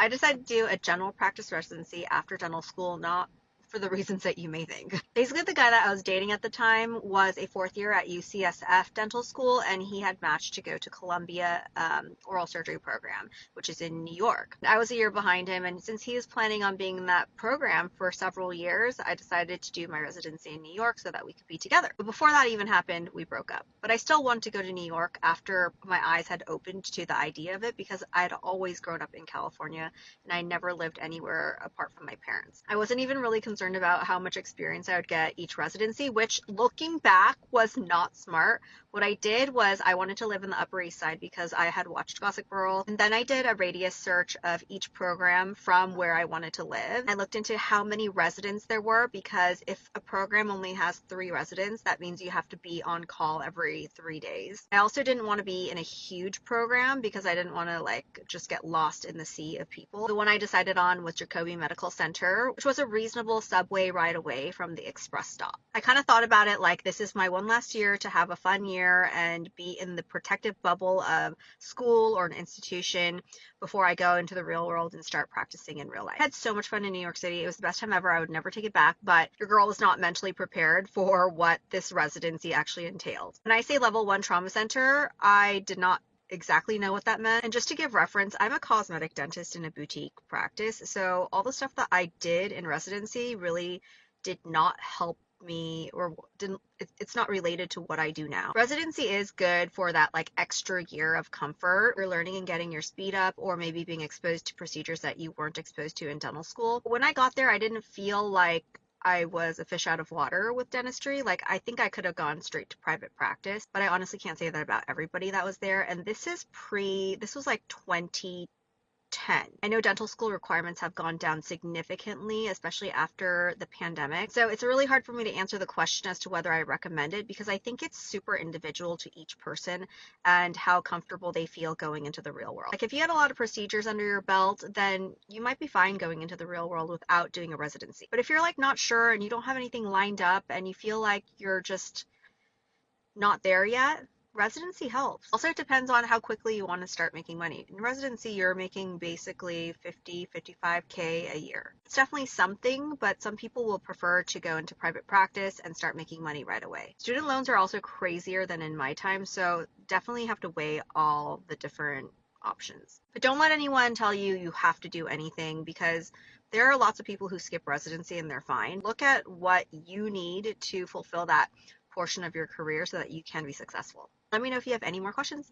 I decided to do a general practice residency after dental school, not for the reasons that you may think. Basically, the guy that I was dating at the time was a fourth year at UCSF dental school, and he had matched to go to Columbia oral surgery program, which is in New York. I was a year behind him, and since he was planning on being in that program for several years, I decided to do my residency in New York so that we could be together. But before that even happened, we broke up. But I still wanted to go to New York after my eyes had opened to the idea of it because I had always grown up in California and I never lived anywhere apart from my parents. I wasn't even really concerned about how much experience I would get each residency, which looking back was not smart. What I did was I wanted to live in the Upper East Side because I had watched Gossip Girl, and then I did a radius search of each program from where I wanted to live. I looked into how many residents there were because if a program only has 3 residents, that means you have to be on call every 3 days. I also didn't want to be in a huge program because I didn't want to like just get lost in the sea of people. The one I decided on was Jacobi Medical Center, which was a reasonable subway ride away from the express stop. I kind of thought about it like this is my one last year to have a fun year and be in the protective bubble of school or an institution before I go into the real world and start practicing in real life. I had so much fun in New York City. It was the best time ever. I would never take it back, but your girl was not mentally prepared for what this residency actually entailed. When I say level 1 trauma center, I did not exactly know what that meant. And just to give reference, I'm a cosmetic dentist in a boutique practice. So all the stuff that I did in residency really did not help me or didn't it's not related to what I do now. Residency is good for that like extra year of comfort. You're learning and getting your speed up or maybe being exposed to procedures that you weren't exposed to in dental school. When I got there, I didn't feel like I was a fish out of water with dentistry. Like, I think I could have gone straight to private practice, but I honestly can't say that about everybody that was there. And this was like 2010. I know dental school requirements have gone down significantly, especially after the pandemic. So it's really hard for me to answer the question as to whether I recommend it because I think it's super individual to each person and how comfortable they feel going into the real world. Like if you had a lot of procedures under your belt, then you might be fine going into the real world without doing a residency. But if you're like not sure and you don't have anything lined up and you feel like you're just not there yet, residency helps. Also, it depends on how quickly you want to start making money. In residency, you're making basically 50, 55K a year. It's definitely something, but some people will prefer to go into private practice and start making money right away. Student loans are also crazier than in my time, so definitely have to weigh all the different options. But don't let anyone tell you you have to do anything because there are lots of people who skip residency and they're fine. Look at what you need to fulfill that portion of your career so that you can be successful. Let me know if you have any more questions.